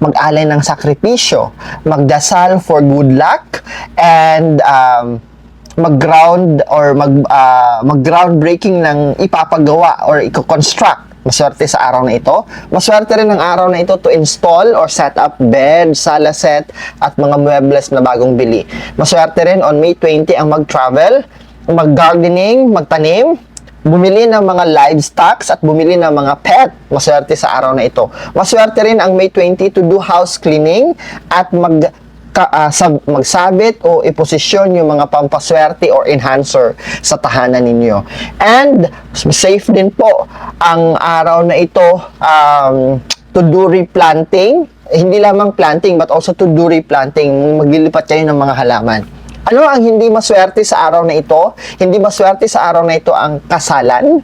mag-alay ng sakripisyo, magdasal for good luck, and mag-groundbreaking ng ipapagawa or i-construct. Maswerte sa araw na ito. Maswerte rin ang araw na ito to install or set up bed, sala set, at mga muebles na bagong bili. Maswerte rin on May 20 ang mag-travel, mag-gardening, magtanim, bumili ng mga livestock at bumili ng mga pet. Maswerte sa araw na ito. Maswerte rin ang May 20 to do house cleaning at magsabit o iposisyon yung mga pampaswerte or enhancer sa tahanan ninyo. And safe din po ang araw na ito to do replanting. Hindi lamang planting but also to do replanting. Maglilipat kayo ng mga halaman. Ano ang hindi maswerte sa araw na ito? Hindi maswerte sa araw na ito ang kasalan,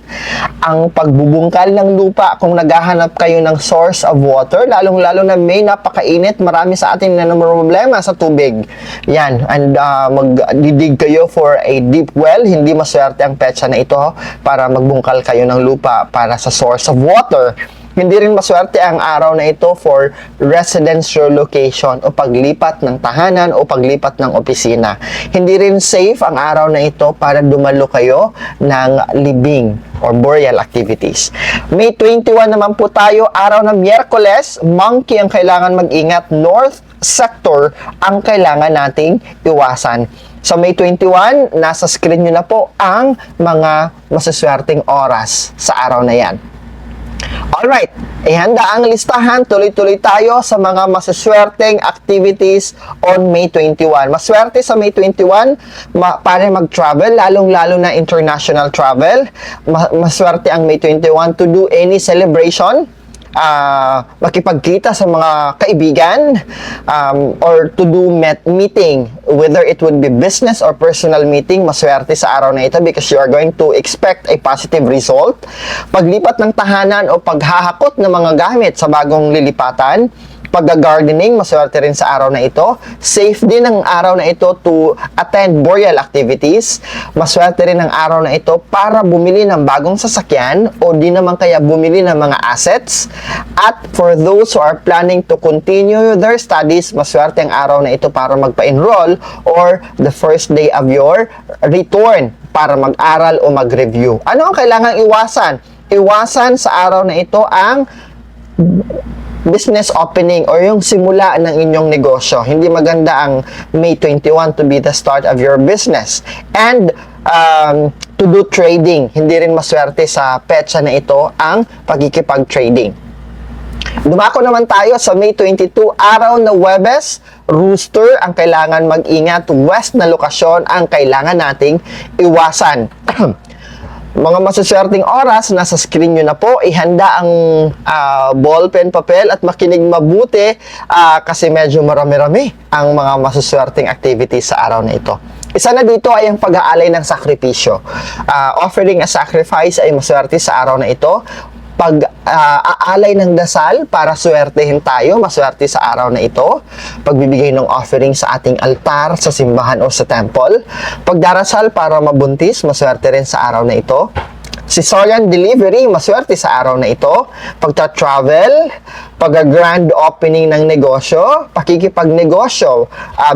ang pagbubungkal ng lupa kung naghahanap kayo ng source of water, lalong-lalo na may napakainit, marami sa atin na problema sa tubig. Yan, and magdidig kayo for a deep well, hindi maswerte ang petsa na ito para magbungkal kayo ng lupa para sa source of water. Hindi rin maswerte ang araw na ito for residence relocation o paglipat ng tahanan o paglipat ng opisina. Hindi rin safe ang araw na ito para dumalo kayo ng libing or burial activities. May 21 naman po tayo, araw ng Miyerkules, monkey ang kailangan mag-ingat, north sector ang kailangan nating iwasan. So May 21, nasa screen nyo na po ang mga masuswerteng oras sa araw na yan. Alright, ihanda ang listahan. Tuloy-tuloy tayo sa mga masuswerteng activities on May 21. Maswerte sa May 21 para mag-travel, lalong-lalo na international travel. Maswerte ang May 21 to do any celebration, makipagkita sa mga kaibigan, or to do meeting, whether it would be business or personal meeting. Maswerte sa araw na ito because you are going to expect a positive result. Paglipat ng tahanan o paghahakot ng mga gamit sa bagong lilipatan. Pag-gardening, maswerte rin sa araw na ito. Safe din ang araw na ito to attend boreal activities. Maswerte rin ang araw na ito para bumili ng bagong sasakyan o di naman kaya bumili ng mga assets. At for those who are planning to continue their studies, maswerte ang araw na ito para magpa-enroll or the first day of your return para mag-aral o mag-review. Ano ang kailangang iwasan? Iwasan sa araw na ito ang business opening or yung simula ng inyong negosyo. Hindi maganda ang May 21 to be the start of your business. And to do trading. Hindi rin maswerte sa petsa na ito ang pagkikipag-trading. Dumako naman tayo sa May 22, araw na Huwebes. Rooster ang kailangan mag-ingat. West na lokasyon ang kailangan nating iwasan. Mga masuswerteng oras, nasa screen nyo na po. Ihanda ang ballpen, papel at makinig mabuti kasi medyo marami-rami ang mga masuswerteng activities sa araw na ito. Isa na dito ay ang pag-aalay ng sakripisyo. Offering a sacrifice ay maswerte sa araw na ito. Pag-aalay ng dasal para swertehin tayo, maswerte sa araw na ito. Pagbibigay ng offering sa ating altar, sa simbahan o sa temple. Pagdarasal para mabuntis, maswerte rin sa araw na ito. Cesarean delivery, maswerte sa araw na ito. Pagta-travel, pag-grand opening ng negosyo, pakikipagnegosyo,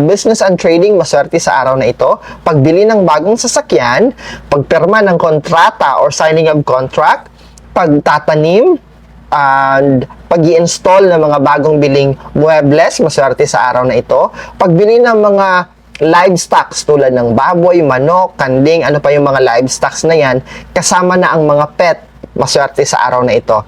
business and trading, maswerte sa araw na ito. Pagbili ng bagong sasakyan, pagpirma ng kontrata or signing of contract, pagtatanim, and pag-i-install ng mga bagong biling muebles, maswerte sa araw na ito. Pagbili ng mga livestock tulad ng baboy, manok, kanding, ano pa yung mga livestock na yan, kasama na ang mga pet, maswerte sa araw na ito.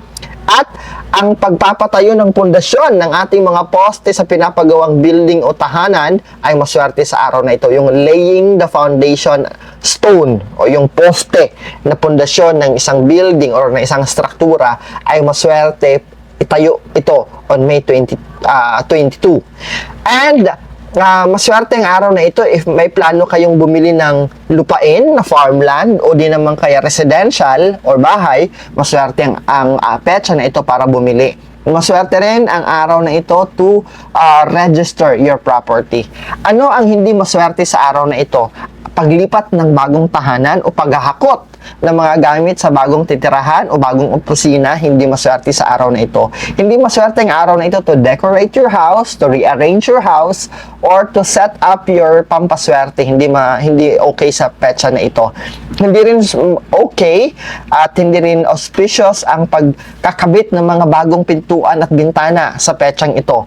At ang pagpapatayo ng pundasyon ng ating mga poste sa pinapagawang building o tahanan ay maswerte sa araw na ito. Yung laying the foundation stone o yung poste na pundasyon ng isang building or ng isang struktura ay maswerte itayo ito on May 22. And maswerte ang araw na ito if may plano kayong bumili ng lupain na farmland o di naman kaya residential or bahay, maswerte ang petsa na ito para bumili. Maswerte rin ang araw na ito to register your property. Ano ang hindi maswerte sa araw na ito? Paglipat ng bagong tahanan o paghahakot ng mga gamit sa bagong titirahan o bagong opisina, hindi maswerte sa araw na ito. Hindi maswerte ang araw na ito to decorate your house, to rearrange your house, or to set up your pampaswerte. Hindi okay sa petsa na ito. Hindi rin okay at hindi rin auspicious ang pagkakabit ng mga bagong pintuan at bintana sa petsang ito.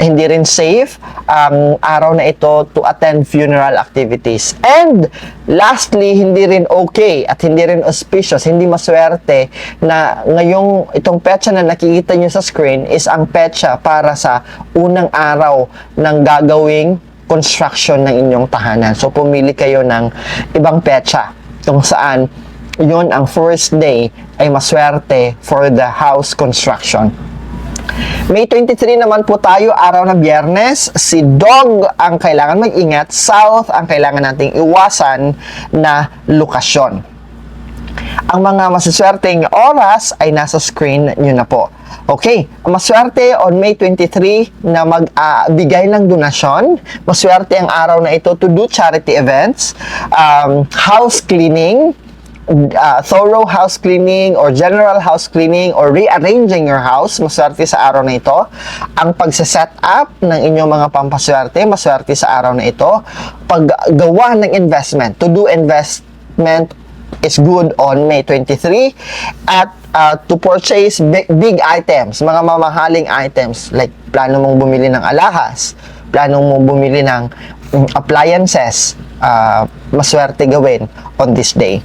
Hindi rin safe ang araw na ito to attend funeral activities. And lastly, hindi rin okay at hindi rin auspicious, hindi maswerte na ngayong itong petsa na nakikita nyo sa screen is ang petsa para sa unang araw ng gagawing construction ng inyong tahanan. So pumili kayo ng ibang petsa kung saan yun ang first day ay maswerte for the house construction. May 23 naman po tayo, araw na Biyernes. Si Dog ang kailangan mag-ingat, South ang kailangan nating iwasan na lokasyon. Ang mga masuswerteng oras ay nasa screen nyo na po. Okay, maswerte on May 23 na magbigay ng donasyon. Maswerte ang araw na ito to do charity events, house cleaning, thorough house cleaning or general house cleaning or rearranging your house, maswerte sa araw na ito. Ang pagsaset up ng inyong mga pampaswerte, maswerte sa araw na ito. Paggawa ng investment, to do investment is good on May 23. At to purchase big items, mga mamahaling items, like plano mong bumili ng alahas, plano mong bumili ng appliances, maswerte gawin on this day.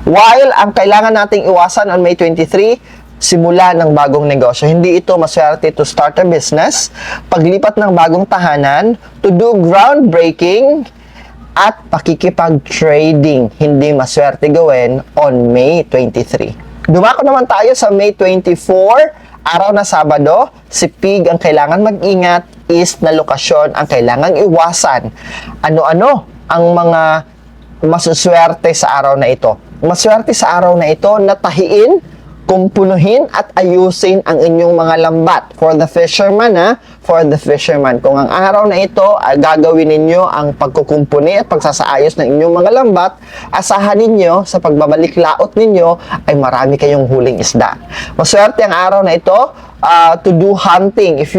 While ang kailangan nating iwasan on May 23, simula ng bagong negosyo. Hindi ito maswerte to start a business, paglipat ng bagong tahanan, to do groundbreaking, at pakikipag-trading. Hindi maswerte gawin on May 23. Dumako naman tayo sa May 24, araw na Sabado. Si Pig ang kailangan mag-ingat, East na lokasyon ang kailangan iwasan. Ano-ano ang mga masuswerte sa araw na ito? Maswerte sa araw na ito na tahiin, kumpunuhin at ayusin ang inyong mga lambat. For the fisherman, for the fisherman. Kung ang araw na ito ay gagawin ninyo ang pagkukumpuni at pagsasaayos ng inyong mga lambat, asahan ninyo sa pagbabalik laot ninyo ay marami kayong huling isda. Maswerte ang araw na ito to do hunting. If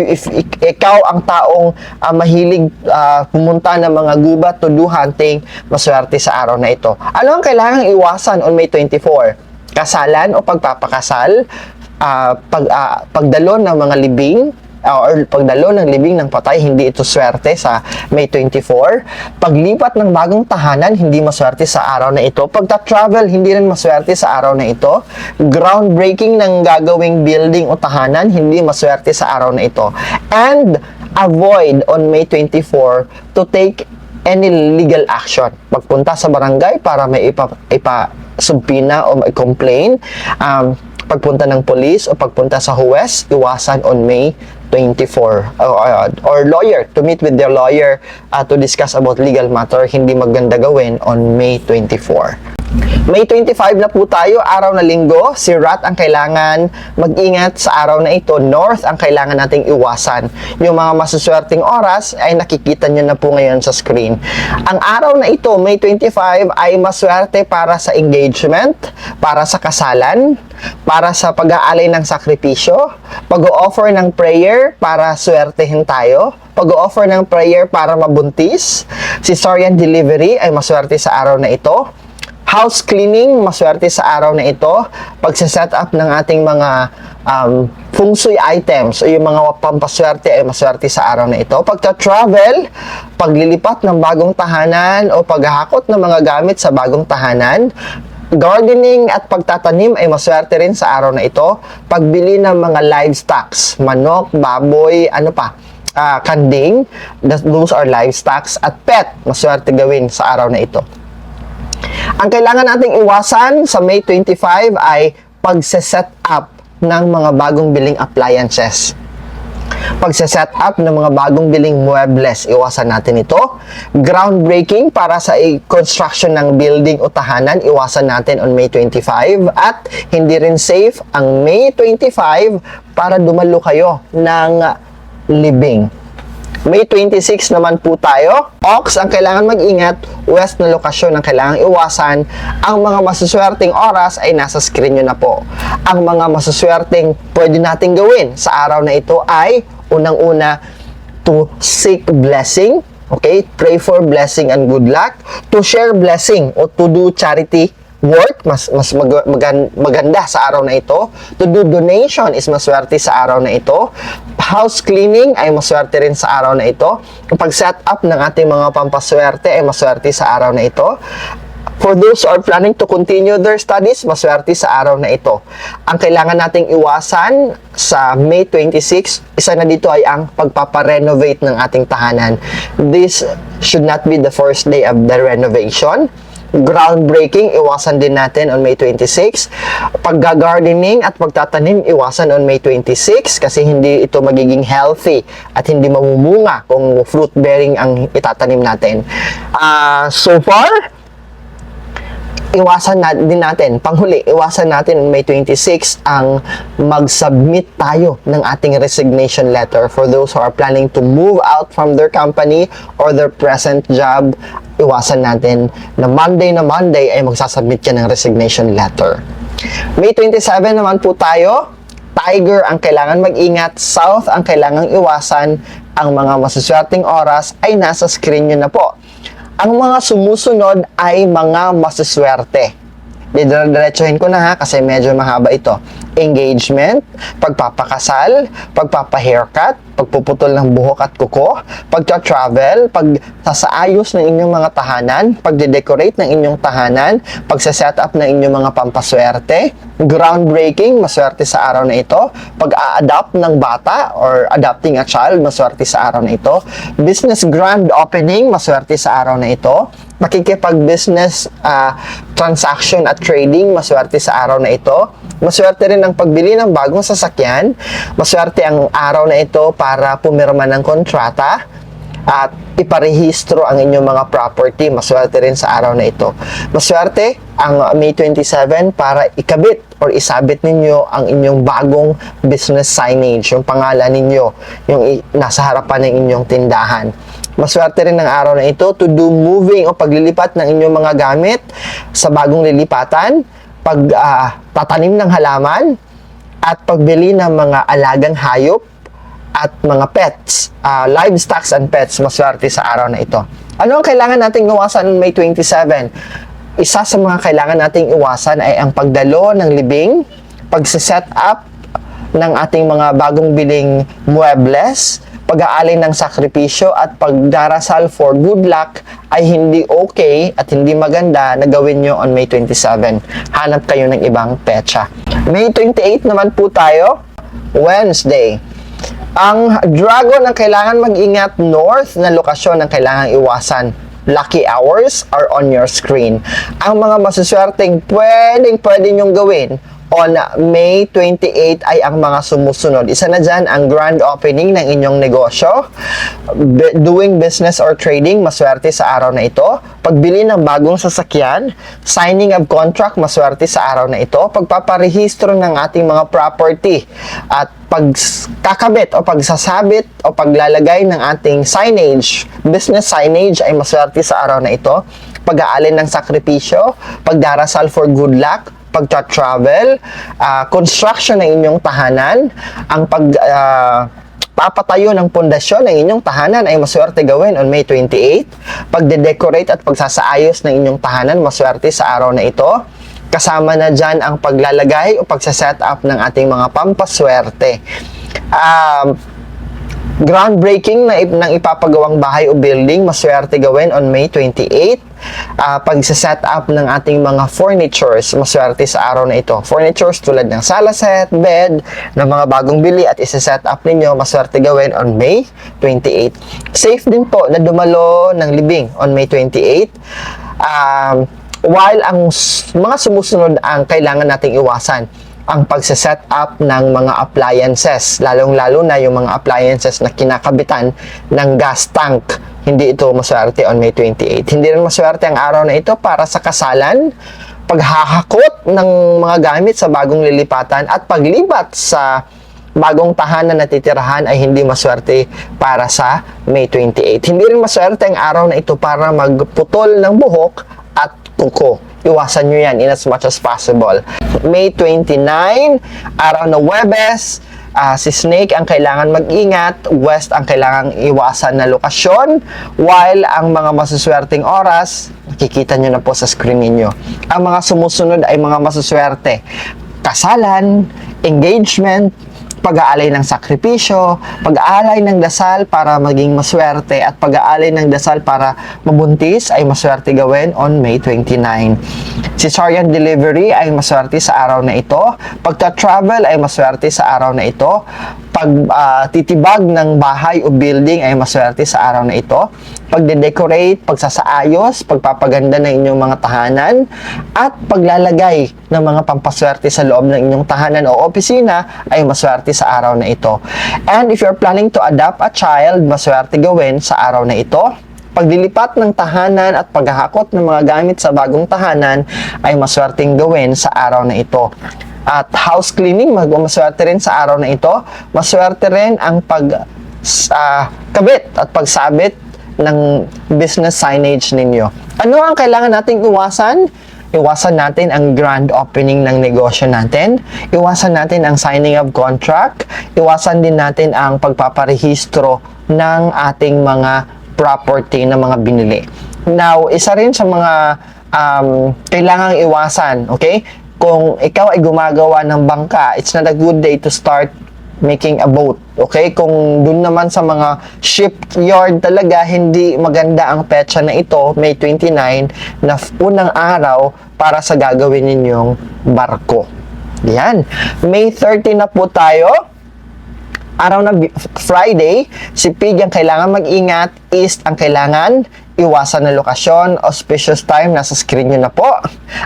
ikaw ang taong mahilig pumunta ng mga gubat, to do hunting, maswerte sa araw na ito. Ano ang kailangang iwasan on May 24? Kasalan o pagpapakasal, pagdalo ng mga libing, or pagdalo ng libing ng patay, hindi ito swerte sa May 24. Paglipat ng bagong tahanan, hindi maswerte sa araw na ito. Pagta-travel, hindi rin maswerte sa araw na ito. Groundbreaking ng gagawing building o tahanan, hindi maswerte sa araw na ito. And avoid on May 24 to take any legal action. Pagpunta sa barangay para may ipa-subpina o may-complain, pagpunta ng police o pagpunta sa huwes, iwasan on May 24. Or lawyer, to meet with their lawyer to discuss about legal matter, hindi maganda gawin on May 24. May 25 na po tayo, araw na linggo. Si Rat ang kailangan mag-ingat sa araw na ito. North ang kailangan nating iwasan. Yung mga masuswerteng oras ay nakikita nyo na po ngayon sa screen. Ang araw na ito, May 25, ay maswerte para sa engagement, para sa kasalan, para sa pag-aalay ng sakripisyo, pag-o-offer ng prayer para swertehin tayo, pag-o-offer ng prayer para mabuntis, cesarean delivery ay maswerte sa araw na ito. House cleaning, maswerte sa araw na ito. Pagsa-set up ng ating mga feng shui items o yung mga pampaswerte ay maswerte sa araw na ito. Pagta-travel, paglilipat ng bagong tahanan o paghahakot ng mga gamit sa bagong tahanan. Gardening at pagtatanim ay maswerte rin sa araw na ito. Pagbili ng mga livestocks, manok, baboy, kanding, those are livestocks. At pet, maswerte gawin sa araw na ito. Ang kailangan nating iwasan sa May 25 ay pagse-set up ng mga bagong biling appliances. Pagse-set up ng mga bagong biling muebles, iwasan natin ito. Groundbreaking para sa construction ng building o tahanan, iwasan natin on May 25. At hindi rin safe ang May 25 para dumalo kayo ng libing. May 26 naman po tayo. Ox ang kailangan mag-ingat, west na lokasyon ang kailangan iwasan. Ang mga masuswerteng oras ay nasa screen nyo na po. Ang mga masuswerteng pwede natin gawin sa araw na ito ay unang-una, to seek blessing. Okay? Pray for blessing and good luck. To share blessing o to do charity work, mas maganda sa araw na ito. To do donation is maswerte sa araw na ito. House cleaning ay maswerte rin sa araw na ito. Pag-set up ng ating mga pampaswerte ay maswerte sa araw na ito. For those who are planning to continue their studies, maswerte sa araw na ito. Ang kailangan nating iwasan sa May 26, isa na dito ay ang pagpaparenovate ng ating tahanan. This should not be the first day of the renovation. Groundbreaking, iwasan din natin on May 26. Pagga-gardening at pagtatanim, iwasan on May 26 kasi hindi ito magiging healthy at hindi mamumunga kung fruit-bearing ang itatanim natin. So far, iwasan din natin, panghuli, iwasan natin on May 26 ang mag-submit tayo ng ating resignation letter for those who are planning to move out from their company or their present job. Iwasan natin na Monday ay magsasubmit ka ng resignation letter. May 27 naman po tayo. Tiger ang kailangan mag-ingat, South ang kailangang iwasan. Ang mga masuswerteng oras ay nasa screen nyo na po. Ang mga sumusunod ay mga masuswerte. Didiretsuhin ko na ha kasi medyo mahaba ito. Engagement, pagpapakasal, pagpapahaircut, pagpuputol ng buhok at kuko, pagta-travel, pagsasaayos ng inyong mga tahanan, pagde-decorate ng inyong tahanan, pagsa-set up ng inyong mga pampaswerte, groundbreaking, maswerte sa araw na ito, pag-a-adopt ng bata or adopting a child, maswerte sa araw na ito, business grand opening, maswerte sa araw na ito, makikipag-business transaction at trading, maswerte sa araw na ito. Maswerte rin ang pagbili ng bagong sasakyan. Maswerte ang araw na ito para pumirma ng kontrata at iparehistro ang inyong mga property. Maswerte rin sa araw na ito. Maswerte ang May 27 para ikabit or isabit ninyo ang inyong bagong business signage, yung pangalan ninyo, yung nasa harapan ng inyong tindahan. Maswerte rin ang araw na ito to do moving o paglilipat ng inyong mga gamit sa bagong lilipatan, pagtatanim ng halaman, at pagbili ng mga alagang hayop at mga pets, livestock and pets, maswerte sa araw na ito. Ano ang kailangan nating iwasan May 27? Isa sa mga kailangan nating iwasan ay ang pagdalo ng libing, pagsiset up ng ating mga bagong biling muebles, pag-aalay ng sakripisyo at pagdarasal for good luck ay hindi okay at hindi maganda na gawin nyo on May 27. Hanap kayo ng ibang petsa. May 28 naman po tayo, Wednesday. Ang dragon ang kailangan mag-ingat, north na lokasyon ang kailangan iwasan. Lucky hours are on your screen. Ang mga masuswerteng pwede nyong gawin on May 28 ay ang mga sumusunod. Isa na dyan ang grand opening ng inyong negosyo, doing business or trading, maswerte sa araw na ito, pagbili ng bagong sasakyan, signing of contract, maswerte sa araw na ito, pagpaparehistro ng ating mga property, at pagkakabit o pagsasabit o paglalagay ng ating signage, business signage ay maswerte sa araw na ito, pag-aalin ng sakripisyo, pagdarasal for good luck, pagta-travel, construction ng inyong tahanan, ang papatayo ng pundasyon ng inyong tahanan ay maswerte gawin on May 28, pagde-decorate at pagsasaayos ng inyong tahanan, maswerte sa araw na ito. Kasama na dyan ang paglalagay o pagsaset up ng ating mga pampaswerte. Groundbreaking ng ipapagawang bahay o building, maswerte gawin on May 28. Pagsaset up ng ating mga furnitures, maswerte sa araw na ito. Furnitures tulad ng sala set, bed, ng mga bagong bili at isa-set up ninyo, maswerte gawin on May 28. Safe din po na dumalo ng libing on May 28. While ang mga sumusunod ang kailangan nating iwasan, ang pagsaset up ng mga appliances, lalong-lalo na yung mga appliances na kinakabitan ng gas tank. Hindi ito maswerte on May 28. Hindi rin maswerte ang araw na ito para sa kasalan, paghahakot ng mga gamit sa bagong lilipatan, at paglipat sa bagong tahanan na titirahan ay hindi maswerte para sa May 28. Hindi rin maswerte ang araw na ito para magputol ng buhok at kuko. Iwasan nyo yan in as much as possible. May 29, araw na Huwebes, si Snake ang kailangan mag-ingat, West ang kailangan iwasan na lokasyon, while ang mga masuswerteng oras, nakikita nyo na po sa screen ninyo. Ang mga sumusunod ay mga masuswerte: kasalan, engagement, pag-aalay ng sakripisyo, pag-aalay ng dasal para maging maswerte, at pag-aalay ng dasal para mabuntis ay maswerte gawin on May 29. Cesarean delivery ay maswerte sa araw na ito. Pagta-travel ay maswerte sa araw na ito. Pag-titibag ng bahay o building ay maswerte sa araw na ito. Pagde-decorate, pagsasaayos, pagpapaganda ng inyong mga tahanan, at paglalagay ng mga pampaswerte sa loob ng inyong tahanan o opisina ay maswerte sa araw na ito. And if you're planning to adopt a child, maswerte gawin sa araw na ito. Paglilipat ng tahanan at paghahakot ng mga gamit sa bagong tahanan ay maswerteng gawin sa araw na ito. At house cleaning, maswerte rin sa araw na ito. Maswerte rin ang pagkabit at pagsabit ng business signage ninyo. Ano ang kailangan nating iwasan? Iwasan natin ang grand opening ng negosyo natin. Iwasan natin ang signing of contract. Iwasan din natin ang pagpaparehistro ng ating mga property na mga binili. Now, isa rin sa mga kailangang iwasan, okay? Kung ikaw ay gumagawa ng bangka, it's not a good day to start making a boat, okay? Kung dun naman sa mga shipyard talaga, hindi maganda ang petsa na ito, May 29, na unang araw para sa gagawin ninyong barko. Yan. May 30 na po tayo. Araw na Friday, si Pig ang kailangan mag-ingat, East ang kailangan iwasan na lokasyon, auspicious time, nasa screen nyo na po.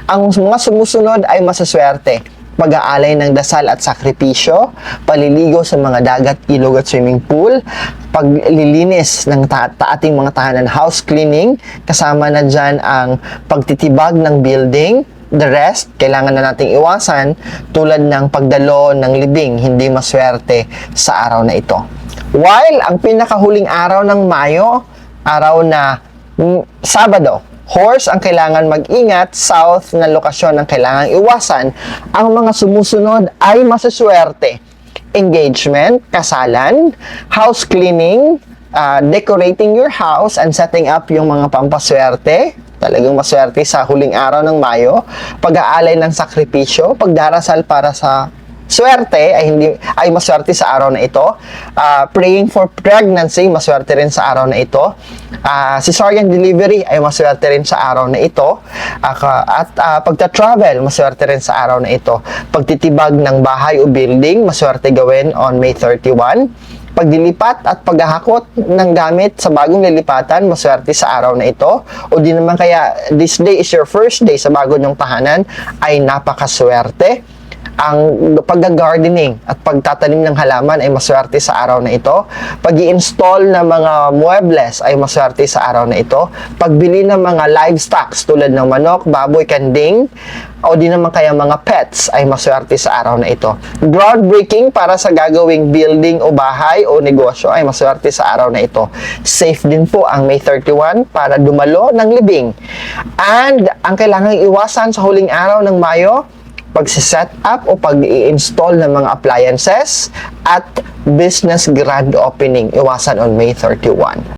Ang mga sumusunod ay masaswerte: pag-aalay ng dasal at sakripisyo, paliligo sa mga dagat, ilog at swimming pool, paglilinis ng ating mga tahanan, house cleaning, kasama na dyan ang pagtitibag ng building. The rest, kailangan na nating iwasan, tulad ng pagdalo ng libing, hindi maswerte sa araw na ito. While ang pinakahuling araw ng Mayo, araw na Sabado, Horse ang kailangan mag-ingat, south na lokasyon ang kailangan iwasan. Ang mga sumusunod ay masaswerte: engagement, kasalan, house cleaning, decorating your house and setting up yung mga pampaswerte. Talagang maswerte sa huling araw ng Mayo. Pag-aalay ng sakripisyo, pagdarasal para sa Swerte ay maswerte sa araw na ito. Praying for pregnancy, maswerte rin sa araw na ito. Cesarean delivery ay maswerte rin sa araw na ito. At pagta-travel, maswerte rin sa araw na ito. Pagtitibag ng bahay o building, maswerte gawin on May 31. Pagdilipat at paghahakot ng gamit sa bagong lilipatan, maswerte sa araw na ito. O di naman kaya this day is your first day sa bago nyong tahanan, ay napakaswerte. Ang pag-gardening at pagtatanim ng halaman ay maswerte sa araw na ito. Pag-i-install ng mga muebles ay maswerte sa araw na ito. Pagbili ng mga livestock tulad ng manok, baboy, kanding, o di naman kaya mga pets ay maswerte sa araw na ito. Groundbreaking para sa gagawing building o bahay o negosyo ay maswerte sa araw na ito. Safe din po ang May 31 para dumalo ng libing. And ang kailangang iwasan sa huling araw ng Mayo, pagsiset up o pag-i-install ng mga appliances at business grand opening. Iwasan on May 31.